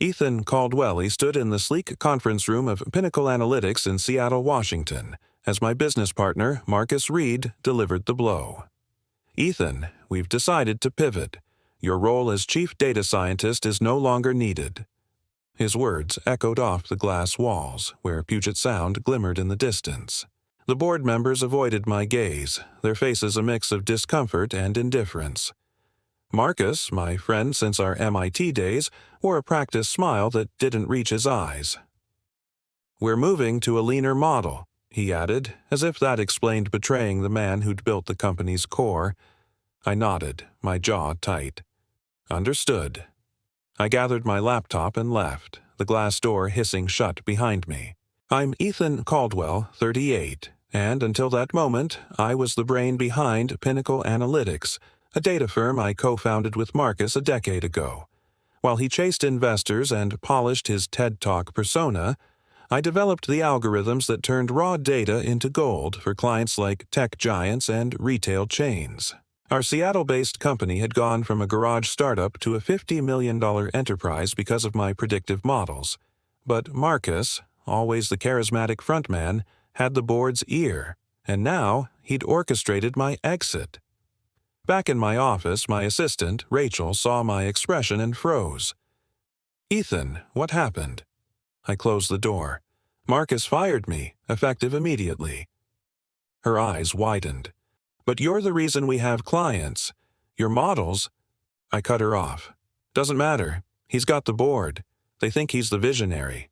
Ethan Caldwell stood in the sleek conference room of Pinnacle Analytics in Seattle, Washington, as my business partner, Marcus Reed, delivered the blow. "Ethan, we've decided to pivot. Your role as chief data scientist is no longer needed." His words echoed off the glass walls, where Puget Sound glimmered in the distance. The board members avoided my gaze, their faces a mix of discomfort and indifference. Marcus, my friend since our MIT days, wore a practiced smile that didn't reach his eyes. "We're moving to a leaner model," he added, as if that explained betraying the man who'd built the company's core. I nodded, my jaw tight. "Understood." I gathered my laptop and left, the glass door hissing shut behind me. I'm Ethan Caldwell, 38, and until that moment, I was the brain behind Pinnacle Analytics, a data firm I co-founded with Marcus a decade ago. While he chased investors and polished his TED Talk persona, I developed the algorithms that turned raw data into gold for clients like tech giants and retail chains. Our Seattle-based company had gone from a garage startup to a $50 million enterprise because of my predictive models. But Marcus, always the charismatic frontman, had the board's ear, and now he'd orchestrated my exit. Back in my office, my assistant, Rachel, saw my expression and froze. "Ethan, what happened?" I closed the door. "Marcus fired me, effective immediately." Her eyes widened. "But you're the reason we have clients. Your models—" I cut her off. "Doesn't matter. He's got the board. They think he's the visionary."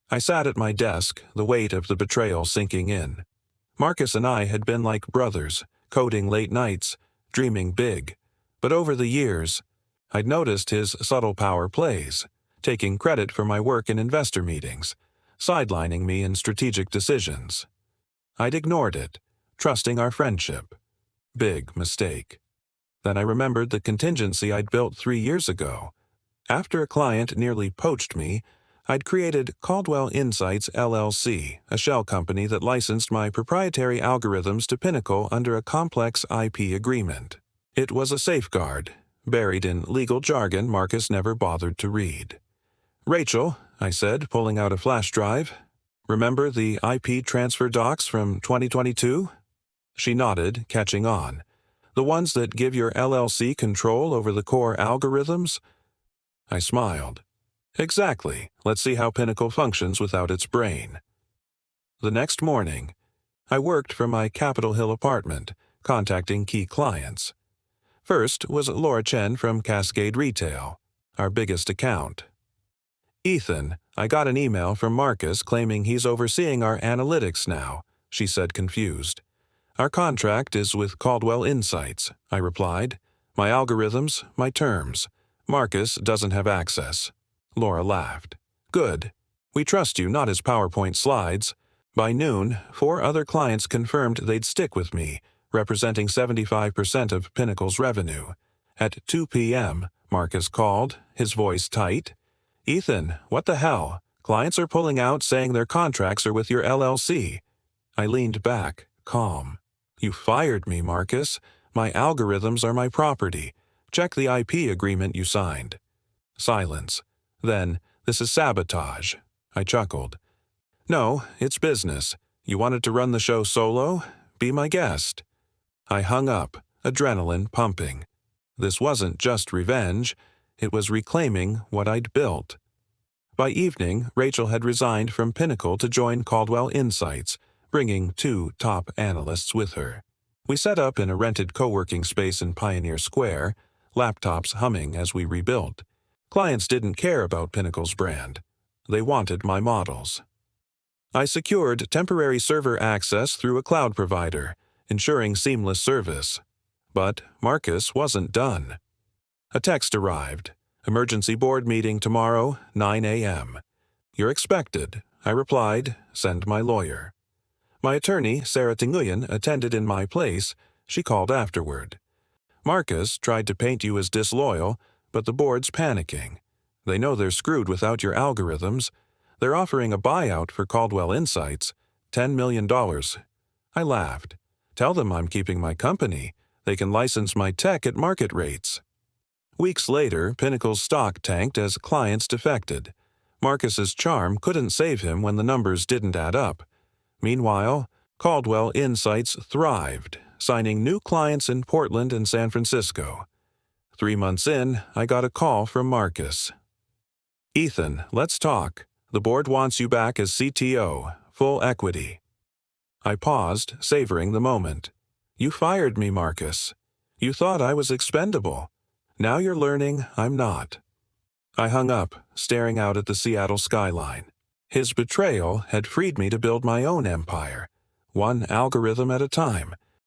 I sat at my desk, the weight of the betrayal sinking in. Marcus and I had been like brothers, coding late nights, dreaming big. But over the years, I'd noticed his subtle power plays, taking credit for my work in investor meetings, sidelining me in strategic decisions. I'd ignored it, trusting our friendship. Big mistake. Then I remembered the contingency I'd built 3 years ago. After a client nearly poached me, I'd created Caldwell Insights LLC, a shell company that licensed my proprietary algorithms to Pinnacle under a complex IP agreement. It was a safeguard, buried in legal jargon Marcus never bothered to read. "Rachel," I said, pulling out a flash drive, "remember the IP transfer docs from 2022? She nodded, catching on. "The ones that give your LLC control over the core algorithms?" I smiled. "Exactly. Let's see how Pinnacle functions without its brain." The next morning, I worked from my Capitol Hill apartment, contacting key clients. First was Laura Chen from Cascade Retail, our biggest account. "Ethan, I got an email from Marcus claiming he's overseeing our analytics now," she said, confused. "Our contract is with Caldwell Insights," I replied. "My algorithms, my terms. Marcus doesn't have access." Laura laughed. "Good. We trust you, not his PowerPoint slides." By noon, 4 other clients confirmed they'd stick with me, representing 75% of Pinnacle's revenue. At 2 p.m., Marcus called, his voice tight. "Ethan, what the hell? Clients are pulling out saying their contracts are with your LLC." I leaned back, calm. "You fired me, Marcus. My algorithms are my property. Check the IP agreement you signed." Silence. Then, "This is sabotage." I chuckled. "No, it's business. You wanted to run the show solo? Be my guest." I hung up, adrenaline pumping. This wasn't just revenge. It was reclaiming what I'd built. By evening, Rachel had resigned from Pinnacle to join Caldwell Insights, bringing 2 top analysts with her. We set up in a rented co-working space in Pioneer Square, laptops humming as we rebuilt. Clients didn't care about Pinnacle's brand. They wanted my models. I secured temporary server access through a cloud provider, ensuring seamless service. But Marcus wasn't done. A text arrived. "Emergency board meeting tomorrow, 9 a.m. "You're expected," I replied. "Send my lawyer." My attorney, Sarah Tinguyen, attended in my place. She called afterward. "Marcus tried to paint you as disloyal, but the board's panicking. They know they're screwed without your algorithms. They're offering a buyout for Caldwell Insights, $10 million. I laughed. "Tell them I'm keeping my company. They can license my tech at market rates." Weeks later, Pinnacle's stock tanked as clients defected. Marcus's charm couldn't save him when the numbers didn't add up. Meanwhile, Caldwell Insights thrived, signing new clients in Portland and San Francisco. 3 months in, I got a call from Marcus. "Ethan, let's talk. The board wants you back as CTO, full equity." I paused, savoring the moment. "You fired me, Marcus. You thought I was expendable. Now you're learning I'm not." I hung up, staring out at the Seattle skyline. His betrayal had freed me to build my own empire, one algorithm at a time,